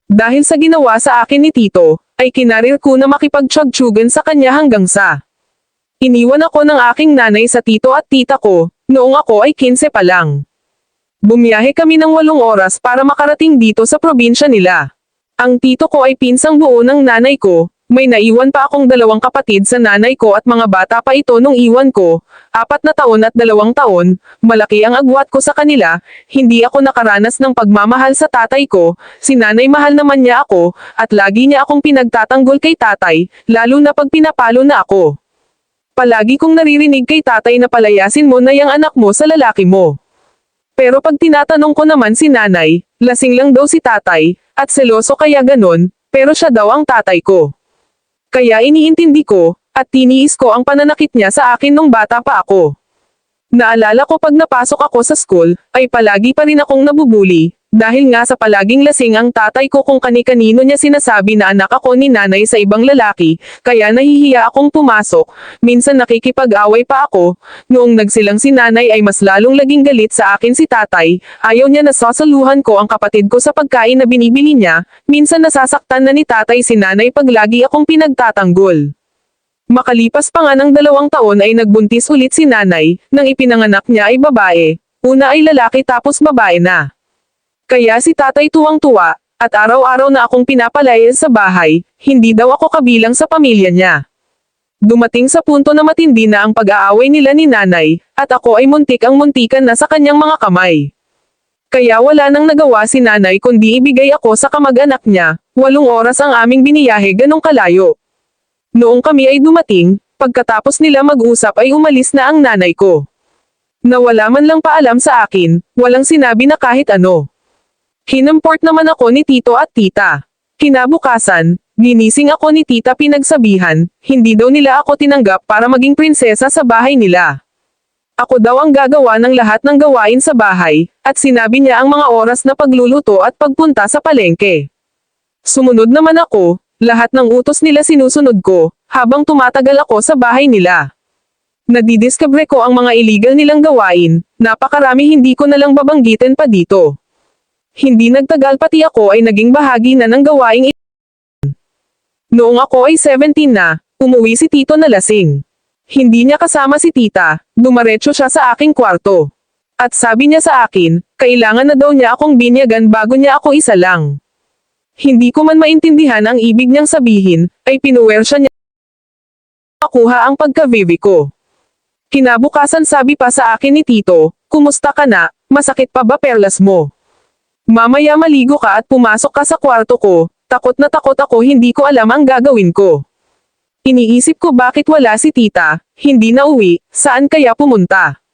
Dahil sa ginawa sa akin ni Tito, ay kinarir ko na makipagtiyag-tiyugan sa kanya hanggang sa iniwan ako ng aking nanay sa tito at tita ko, noong ako ay 15 pa lang. Bumiyahe kami ng 8 oras para makarating dito sa probinsya nila. Ang tito ko ay pinsang buo ng nanay ko, may naiwan pa akong 2 kapatid sa nanay ko at mga bata pa ito nung iwan ko, 4 na taon at 2 taon, malaki ang agwat ko sa kanila, hindi ako nakaranas ng pagmamahal sa tatay ko, si nanay mahal naman niya ako, at lagi niya akong pinagtatanggol kay tatay, lalo na pag pinapalo na ako. Palagi kong naririnig kay tatay na palayasin mo na yang anak mo sa lalaki mo. Pero pag tinatanong ko naman si nanay, lasing lang daw si tatay, at seloso kaya ganon, pero siya daw ang tatay ko. Kaya iniintindi ko, at tiniis ko ang pananakit niya sa akin nung bata pa ako. Naalala ko pag napasok ako sa school, ay palagi pa rin akong nabubuli, dahil nga sa palaging lasing ang tatay ko kung kani-kanino niya sinasabi na anak ako ni nanay sa ibang lalaki, kaya nahihiya akong pumasok, minsan nakikipag-away pa ako, noong nagsilang si nanay ay mas lalong laging galit sa akin si tatay, ayaw niya na sasaluhan ko ang kapatid ko sa pagkain na binibili niya, minsan nasasaktan na ni tatay si nanay pag lagi akong pinagtatanggol. Makalipas pa nga ng 2 taon ay nagbuntis ulit si nanay, nang ipinanganak niya ay babae, una ay lalaki tapos babae na. Kaya si tatay tuwang-tuwa, at araw-araw na akong pinapalayas sa bahay, hindi daw ako kabilang sa pamilya niya. Dumating sa punto na matindi na ang pag-aaway nila ni nanay, at ako ay muntikan na sa kanyang mga kamay. Kaya wala nang nagawa si nanay kundi ibigay ako sa kamag-anak niya, 8 oras ang aming biniyahe ganong kalayo. Noong kami ay dumating, pagkatapos nila mag-usap ay umalis na ang nanay ko. Nawala man lang paalam sa akin, walang sinabi na kahit ano. Hinimport naman ako ni tito at tita. Kinabukasan, ginising ako ni tita pinagsabihan, hindi daw nila ako tinanggap para maging prinsesa sa bahay nila. Ako daw ang gagawa ng lahat ng gawain sa bahay, at sinabi niya ang mga oras na pagluluto at pagpunta sa palengke. Sumunod naman ako, lahat ng utos nila sinusunod ko, habang tumatagal ako sa bahay nila. Nadidiscover ko ang mga illegal nilang gawain, napakarami hindi ko nalang babanggitin pa dito. Hindi nagtagal pati ako ay naging bahagi na ng gawaing ito. Noong ako ay 17 na, umuwi si tito na lasing. Hindi niya kasama si tita, dumaretso siya sa aking kwarto. At sabi niya sa akin, kailangan na daw niya akong binyagan bago niya ako isa lang. Hindi ko man maintindihan ang ibig niyang sabihin, ay pinuwersya niya makuha ang pagka-baby ko. Kinabukasan sabi pa sa akin ni tito, kumusta ka na, masakit pa ba perlas mo? Mamaya maligo ka at pumasok ka sa kwarto ko, takot na takot ako hindi ko alam ang gagawin ko. Iniisip ko bakit wala si tita, hindi na uwi, saan kaya pumunta?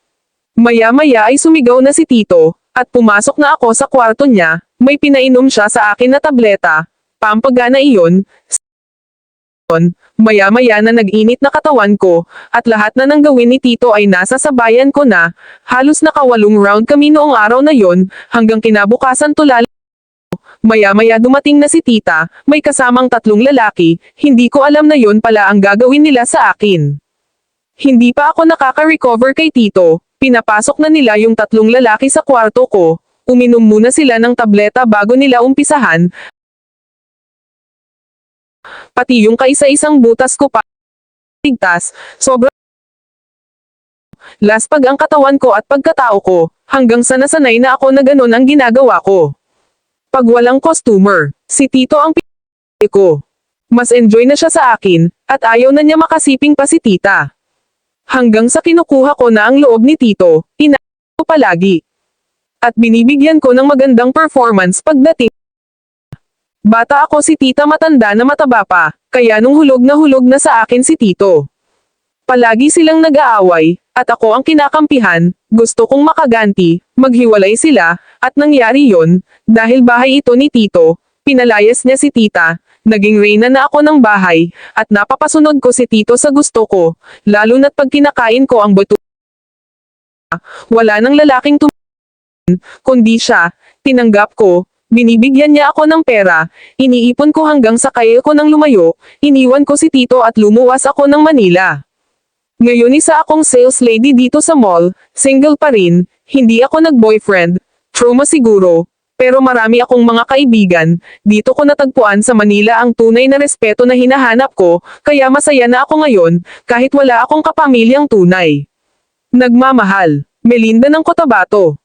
Maya-maya ay sumigaw na si tito, at pumasok na ako sa kwarto niya, may pinainom siya sa akin na tableta, pampagana iyon. Maya-maya na nag-init na katawan ko, at lahat na ng gawin ni tito ay nasa sabayan ko na, halos naka-8 round kami noong araw na yon, hanggang kinabukasan tulala. Maya-maya dumating na si tita, may kasamang 3 lalaki, hindi ko alam na yon pala ang gagawin nila sa akin. Hindi pa ako nakaka-recover kay tito, pinapasok na nila yung 3 lalaki sa kwarto ko, uminom muna sila ng tableta bago nila umpisahan. Pati yung kaisa-isang butas ko pa, tigtas, sobrang laspag ang katawan ko at pagkatao ko, hanggang sa nasanay na ako na ganon ang ginagawa ko. Pag walang customer, si tito ang pinili ko. Mas enjoy na siya sa akin, at ayaw na niya makasiping pa si tita. Hanggang sa kinukuha ko na ang loob ni tito, inaayos ko palagi. At binibigyan ko ng magandang performance pagdating. Bata ako si tita matanda na mataba pa, kaya nung hulog na sa akin si tito. Palagi silang nag-aaway, at ako ang kinakampihan, gusto kong makaganti, maghiwalay sila, at nangyari yon, dahil bahay ito ni tito, pinalayas niya si tita, naging reyna na ako ng bahay, at napapasunod ko si tito sa gusto ko, lalo na't pag kinakain ko ang buto. Wala nang lalaking kundi siya, tinanggap ko, binibigyan niya ako ng pera, iniipon ko hanggang sa kaya ko nang lumayo, iniwan ko si tito at lumuwas ako ng Manila. Ngayon isa akong sales lady dito sa mall, single pa rin, hindi ako nag-boyfriend, trauma siguro, Pero marami akong mga kaibigan, dito ko natagpuan sa Manila ang tunay na respeto na hinahanap ko, kaya masaya na ako ngayon, kahit wala akong kapamilyang tunay. Nagmamahal. Melinda ng Cotabato.